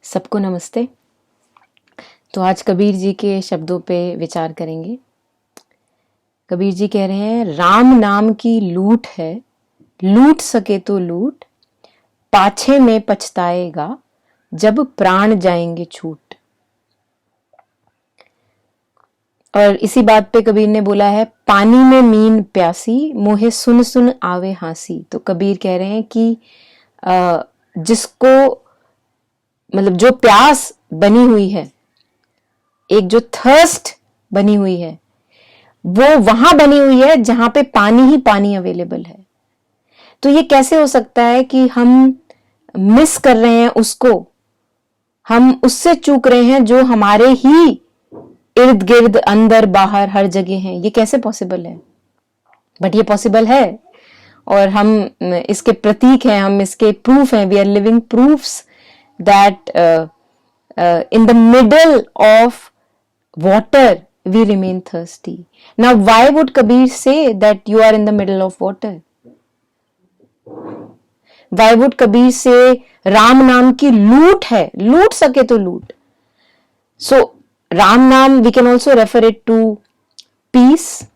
सबको नमस्ते। तो आज कबीर जी के शब्दों पे विचार करेंगे। कबीर जी कह रहे हैं, राम नाम की लूट है, लूट सके तो लूट, पाछे में पछताएगा जब प्राण जाएंगे छूट। और इसी बात पे कबीर ने बोला है, पानी में मीन प्यासी, मोहे सुन सुन आवे हांसी। तो कबीर कह रहे हैं कि जिसको मतलब जो प्यास बनी हुई है, एक जो थर्स्ट बनी हुई है, वो वहां बनी हुई है जहां पे पानी ही पानी अवेलेबल है। तो ये कैसे हो सकता है कि हम मिस कर रहे हैं उसको, हम उससे चूक रहे हैं जो हमारे ही इर्द गिर्द अंदर बाहर हर जगह हैं। ये कैसे पॉसिबल है? बट ये पॉसिबल है और हम इसके प्रतीक हैं, हम इसके प्रूफ हैं। We are living proofs that in the middle of water we remain thirsty. Now why would Kabir say that you are in the middle of water? Why would Kabir say Ram नाम की लूट है, लूट सके तो लूट? So Ram नाम, we can also refer it to peace,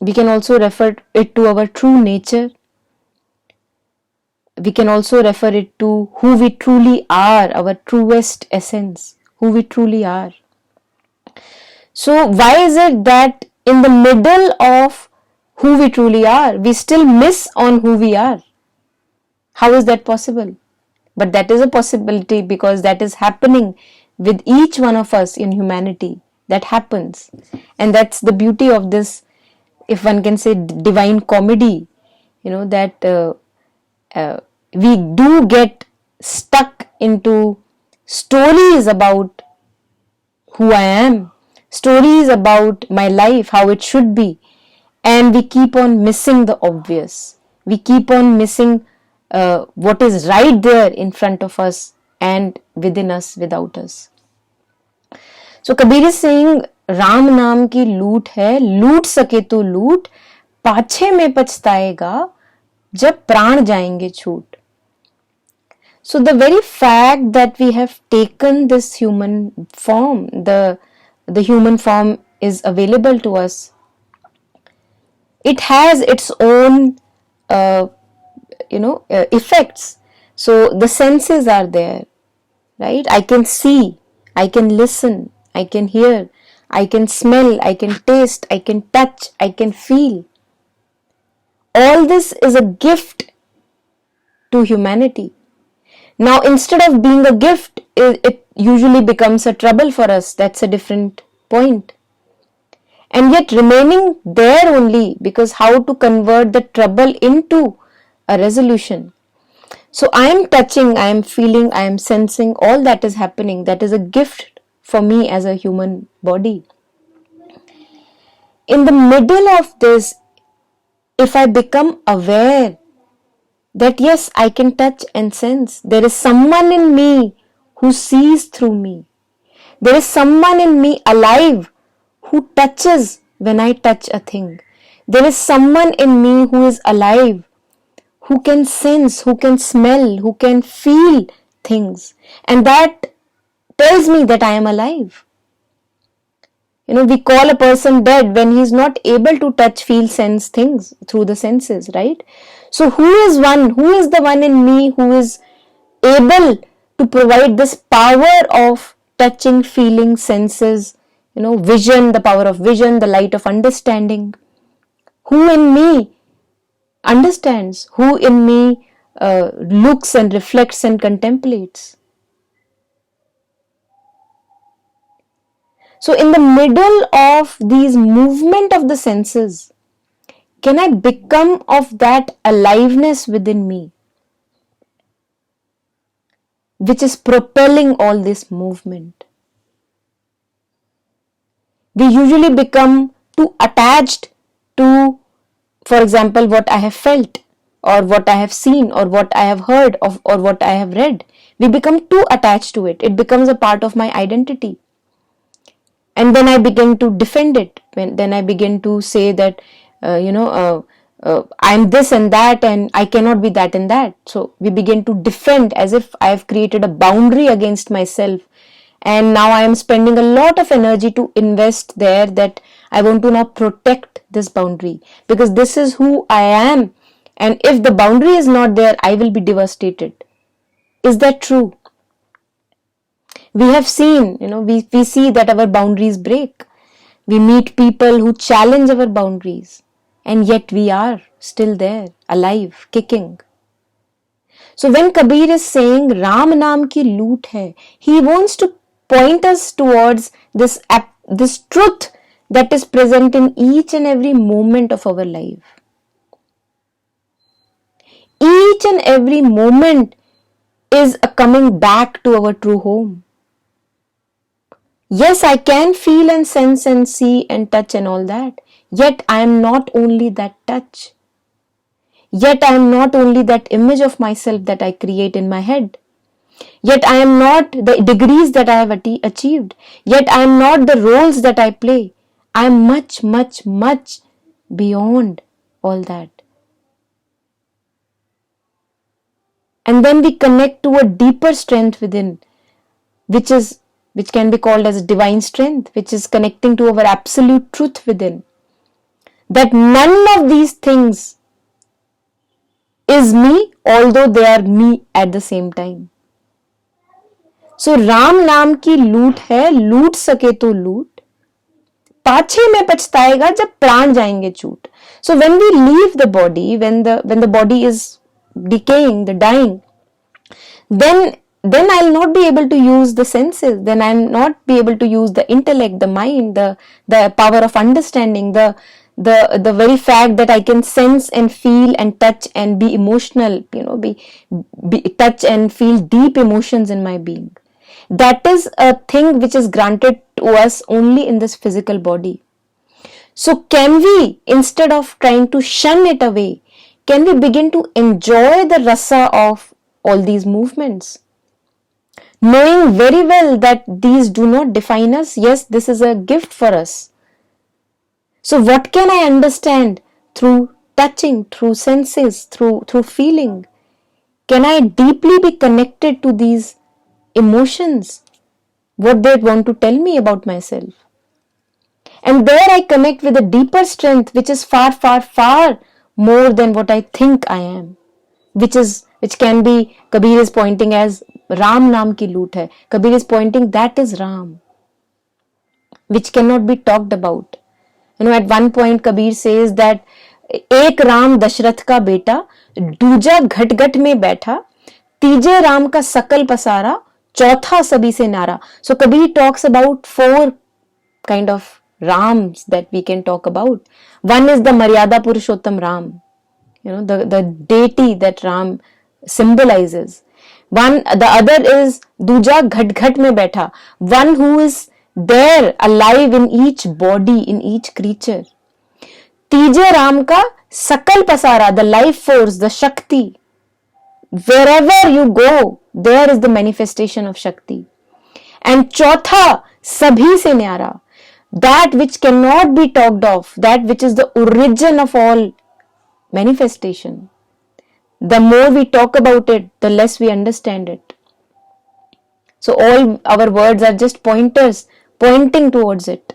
we can also refer it to our true nature, we can also refer it to who we truly are, our truest essence, who we truly are. So why is it that in the middle of who we truly are, we still miss on who we are? How is that possible? But that is a possibility because that is happening with each one of us in humanity. That happens. And that's the beauty of this, if one can say, divine comedy, that we do get stuck into stories about who I am, stories about my life, how it should be, and we keep on missing the obvious. We keep on missing what is right there in front of us and within us, without us. So Kabir is saying, Ram नाम की लूट है, लूट सके तो लूट, पाछे में पछताएगा जब प्राण जाएंगे छूट. So the very fact that we have taken this human form, the human form is available to us. It has its own, effects. So the senses are there, right? I can see, I can listen, I can hear, I can smell, I can taste, I can touch, I can feel. All this is a gift to humanity. Now, instead of being a gift, it usually becomes a trouble for us. That's a different point. And yet remaining there only, because how to convert the trouble into a resolution. So I am touching, I am feeling, I am sensing, all that is happening. That is a gift for me as a human body. In the middle of this, if I become aware that yes, I can touch and sense. There is someone in me who sees through me. There is someone in me alive who touches when I touch a thing. There is someone in me who is alive, who can sense, who can smell, who can feel things. And that tells me that I am alive. We call a person dead when he is not able to touch, feel, sense things through the senses, right? So who is the one in me who is able to provide this power of touching, feeling, senses, vision, the power of vision, the light of understanding? Who in me understands? Who in me looks and reflects and contemplates? So in the middle of these movement of the senses, can I become of that aliveness within me, which is propelling all this movement? We usually become too attached to, for example, what I have felt, or what I have seen, or what I have heard, or what I have read. We become too attached to it. It becomes a part of my identity. And then I begin to defend it. Then I begin to say that, I'm this and that and I cannot be that and that. So we begin to defend as if I have created a boundary against myself, and now I am spending a lot of energy to invest there, that I want to now protect this boundary because this is who I am, and if the boundary is not there, I will be devastated. Is that true? We have seen, we see that our boundaries break. We meet people who challenge our boundaries, and yet we are still there, alive, kicking. So when Kabir is saying Ram Naam ki loot hai, he wants to point us towards this truth that is present in each and every moment of our life. Each and every moment is a coming back to our true home. Yes, I can feel and sense and see and touch and all that. Yet I am not only that touch. Yet I am not only that image of myself that I create in my head. Yet I am not the degrees that I have achieved. Yet I am not the roles that I play. I am much, much, much beyond all that. And then we connect to a deeper strength within, which can be called as divine strength, which is connecting to our absolute truth within. That none of these things is me, although they are me at the same time. So Ram नाम की लूट है, लूट सके तो लूट, पाछे में पछताएगा जब प्राण जाएंगे छूट. So when we leave the body, when the body is decaying, the dying, then I'll not be able to use the senses, then I'll not be able to use the intellect, the mind, the power of understanding, the very fact that I can sense and feel and touch and be emotional, be touch and feel deep emotions in my being. That is a thing which is granted to us only in this physical body. So can we, instead of trying to shun it away, can we begin to enjoy the rasa of all these movements? Knowing very well that these do not define us, yes, this is a gift for us. So what can I understand through touching, through senses, through feeling? Can I deeply be connected to these emotions, what they want to tell me about myself? And there I connect with a deeper strength which is far, far, far more than what I think I am, which can be, Kabir is pointing as Ram Naam ki loot hai. Kabir is pointing that is Ram, which cannot be talked about. At one point Kabir says that एक राम दशरथ का बेटा, दूजा घट घट में बैठा, तीजे राम का सकल पसारा, चौथा सभी से नारा. So Kabir talks about 4 kind of Rams that we can talk about. One is the Maryada Purushottam Ram, the deity that Ram symbolizes. The other is Duja Ghat Ghat mein Baitha, one who is there alive in each body, in each creature. Tije Ram ka Sakal Pasara, the life force, the Shakti. Wherever you go, there is the manifestation of Shakti. And Chautha, Sabhi se Nyara, that which cannot be talked of, that which is the origin of all manifestation. The more we talk about it, the less we understand it. So all our words are just pointers, pointing towards it.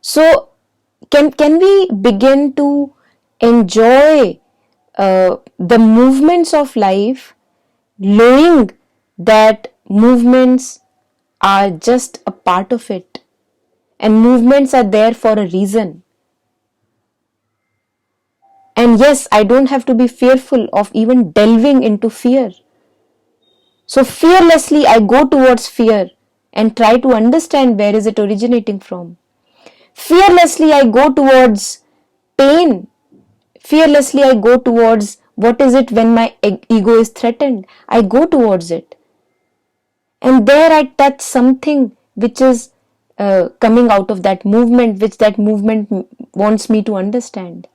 So can we begin to enjoy the movements of life, knowing that movements are just a part of it, and movements are there for a reason. And yes, I don't have to be fearful of even delving into fear. So fearlessly I go towards fear and try to understand where is it originating from. Fearlessly I go towards pain. Fearlessly I go towards what is it when my ego is threatened. I go towards it. And there I touch something which is coming out of that movement, which that movement wants me to understand.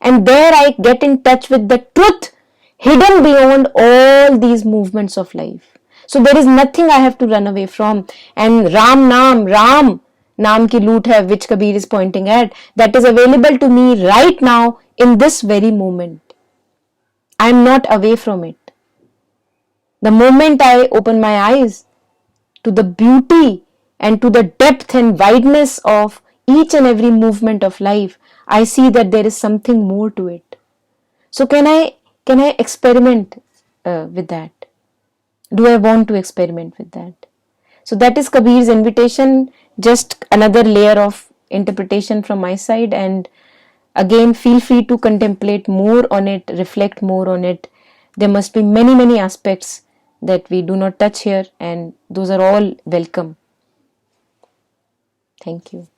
And there I get in touch with the truth hidden beyond all these movements of life. So there is nothing I have to run away from. And Ram Naam, Ram नाम की लूट है which Kabir is pointing at, that is available to me right now in this very moment. I am not away from it. The moment I open my eyes to the beauty and to the depth and wideness of each and every movement of life, I see that there is something more to it. So can I experiment with that? Do I want to experiment with that? So that is Kabir's invitation, just another layer of interpretation from my side. And again, feel free to contemplate more on it, reflect more on it. There must be many, many aspects that we do not touch here, and those are all welcome. Thank you.